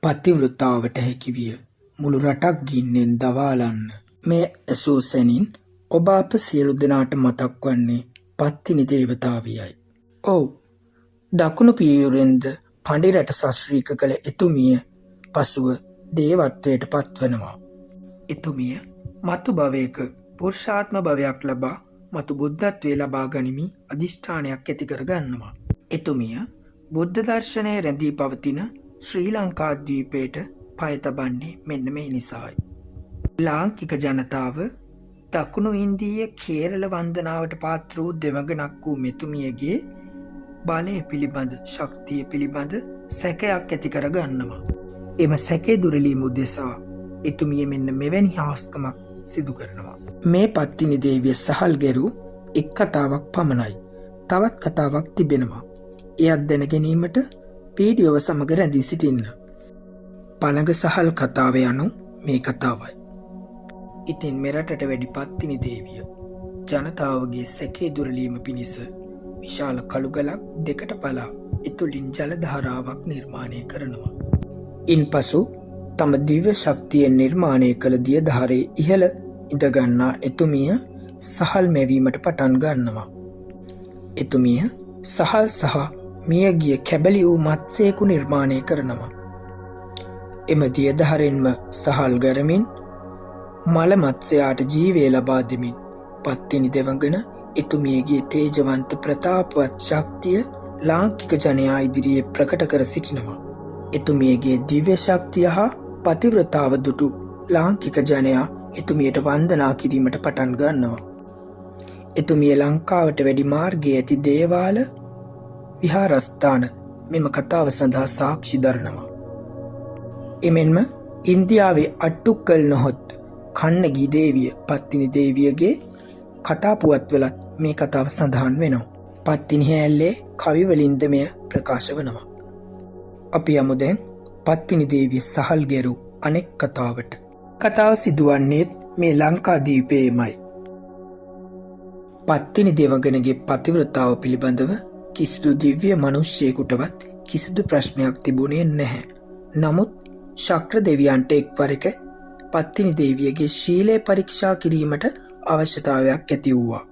පතිවෘතාවට හැකි විය. මුළු රටක් ගින්නෙන් දවාලන්න. මේ ඇසූ සැනින් ඔබ අප සියලු දෙනාට මතක් වන්නේ පත්තිනි දේවතාවියයි. ඔව්, දකුණු පියවරෙන්ද පඬිරට සශ්‍රීක කළ එතුමිය පසුව දේවත්වයට පත්වනවා. එතුමිය මතු භවයක පුරුෂාත්ම භවයක් ලබා මතු බුද්ධත්වය ලබා ගනිමි අධිෂ්ඨානයක් ඇති කර ගන්නවා. එතුමිය බුද්ධ දර්ශනය රැඳී පවතින ශ්‍රී ලංකාද්වීපයට පය තබන්නේ මෙන්න මේ නිසායි. ලාංකික ජනතාව දකුණු ඉන්දීය කේරළ වන්දනාවට පාත්‍ර වූ දෙවඟනක් වූ මෙතුමියගේ බලය පිළිබඳ ශක්තිය පිළිබඳ සැකයක් ඇති කර ගන්නවා. එම සැකේ දුරලීම උදෙසා එතුමිය මෙන්න මෙවැනි හාස්කමක් සිදු කරනවා. මේ පත්තිනි දේවිය සහල් ගැරූ එක් කතාවක් පමණයි. තවත් කතාවක් තිබෙනවා. එයත් දැන ගැනීමට වීඩියෝව සමග රැඳී සිටින්න. පළඟ සහල් කතාව යනු මේ කතාවයි. ඉතින් මෙරටට වැඩි පත්තිනි දේවිය ජනතාවගේ සැකේ දුරලීම පිණිස විශාල කළුගලක් දෙකට පලා එතුළින් ජල ධාරාවක් නිර්මාණය කරනවා. ඉන්පසු තම දිව්‍ය ශක්තියෙන් නිර්මාණය කළ දියධාරයේ ඉහළ ඉඳගන්නා එතුමිය සහල් මැවීමට පටන් ගන්නවා. එතුමිය සහල් සහ මියගිය කැබලි වූ මත්සයෙකු නිර්මාණය කරනවා. එම දියධාරෙන්ම සහල් ගරමින් මල මත්ස්‍යයාට ජීවය ලබා දෙමින් පත්තිනි දෙවඟන එතුමියගේ තේජවන්ත ප්‍රතාපවත් ශක්තිය ලාංකික ජනයා ඉදිරියේ ප්‍රකට කර සිටිනවා. එතුමියගේ දිව්‍ය ශක්තිය හා පතිව්‍රතාව දුටු ලාංකික ජනයා එතුමියට වන්දනා කිරීමට පටන් ගන්නවා. එතුමිය ලංකාවට වැඩි මාර්ගයේ ඇති දේවාල විහාරස්ථාන මෙම කතාව සඳහා සාක්ෂි දරනවා. එමෙන්ම ඉන්දියාවේ අට්ටුක්කල් නොහොත් කන්නගී දේවිය පත්තිනි දේවියගේ කතා පුවත්වලත් මේ කතාව සඳහන් වෙනවා. පත්තිනි හැල්ලේ කවිවලින්ද මෙය ප්‍රකාශ වනවා. අපි යමු දැන් පත්තිනි දේවිය සහල් ගැරූ අනෙක් කතාවට. කතාව සිදුවන්නේත් මේ ලංකාදීපයේමයි. පත්තිනි දෙවඟනගේ පතිව්‍රතාව පිළිබඳව කිසිදු දිව්‍ය මනුෂ්‍යයෙකුටවත් කිසිදු ප්‍රශ්නයක් තිබුණේ නැහැ. නමුත් ශක්‍ර දෙවියන්ට එක්වර එක පත්තිනි දේවියගේ ශීලය පරීක්ෂා කිරීමට අවශ්‍යතාවයක් ඇති වූවා.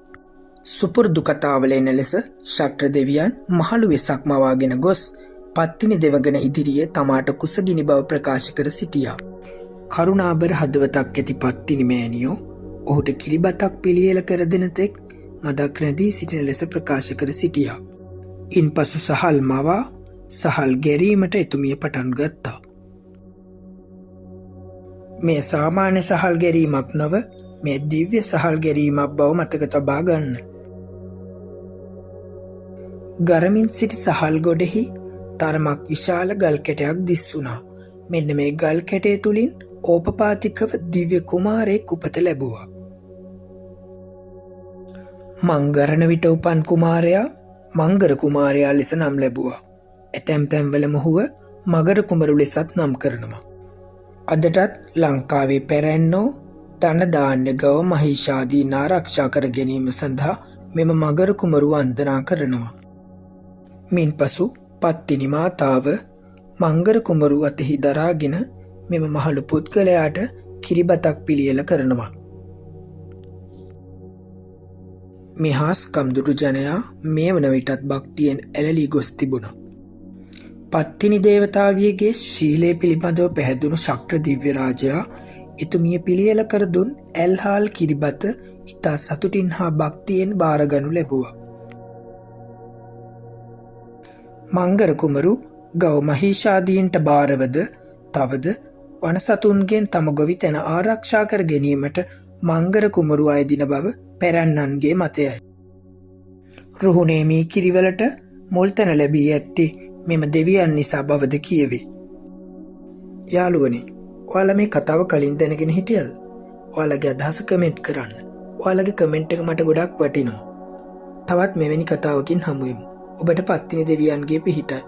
සුපුරුදු කතාවල එන ලෙස ශක්‍ර දෙවියන් මහලු වෙසක් මවාගෙන ගොස් පත්තිනි දෙවඟන ඉදිරියේ තමාට කුසගිනි බව ප්‍රකාශ කර සිටියා. කරුණාබර හදවතක් ඇති පත්තිනි මෑණියෝ ඔහුට කිරිබතක් පිළියෙල කර දෙන තෙක් මදක් රැඳී සිටින ලෙස ප්‍රකාශ කර සිටියා. ඉන්පසු සහල් මවා සහල් ගැරීමට එතුමිය පටන් ගත්තා. මේ සාමාන්‍ය සහල් ගැරීමක් නොව මේ දිව්‍ය සහල් ගැරීමක් බව මතක තබා ගන්න. ගරමින් සිටි සහල් ගොඩෙහි තරමක් විශාල ගල් කැටයක් දිස්සුණා. මෙන්න මේ ගල් කැටය තුලින් ඕපපාතිකව දිව්‍ය කුමාරයෙක් උපත ලැබුවා. මංගරණ විට උපන් කුමාරයා මංගර කුමාරයා ලෙස නම් ලැබුවා. ඇතැම් තැන්වල මොහුව මගර කුමරු ලෙසත් නම් කරනවා. අදටත් ලංකාවේ පැරැන්නෝ ධන ධාන්‍ය ගව මහීෂාදී ආරක්ෂා කර ගැනීම සඳහා මෙම මගර කුමරු වන්දනා කරනවා. මින්පසු පත්තිනි මාතාව මංගර කුමරු අතෙහි දරාගෙන මෙම මහලු පුද්ගලයාට කිරිබතක් පිළියෙල කරනවා. මෙහාස් කම්දුටු ජනයා මේ වන විටත් භක්තියෙන් ඇලලී ගොස් තිබුණා. පත්තිනි දේවතාවියගේ ශීලය පිළිබඳව පැහැදුණු ශක්‍ර දිව්‍ය රාජයා එතුමිය පිළියෙල කර දුන් ඇල්හාල් කිරිබත ඉතා සතුටින් හා භක්තියෙන් බාරගනු ලැබුවා. මංගර කුමරු ගව මහීෂාදීන්ට බාරවද තවද වනසතුන්ගෙන් තම ගොවිතැන ආරක්ෂා කර ගැනීමට මංගර කුමරු අයදින බව පැරැන්නන්ගේ මතයයි. රුහුණේ මී කිරිවලට මුල්තැන ලැබී ඇත්තේ මෙම දෙවියන් නිසා බවද කියවේ. යාළුවනේ, ඔයාලා මේ කතාව කලින් දැනගෙන හිටියද? ඔයාලගේ අදහස කමෙන්ට් කරන්න. ඔයාලගේ කමෙන්ට් එක මට ගොඩක් වටිනවා. තවත් මෙවැනි කතාවකින් හමු වෙමු. ඔබට පත්තිනි දෙවියන්ගේ පිහිටයි.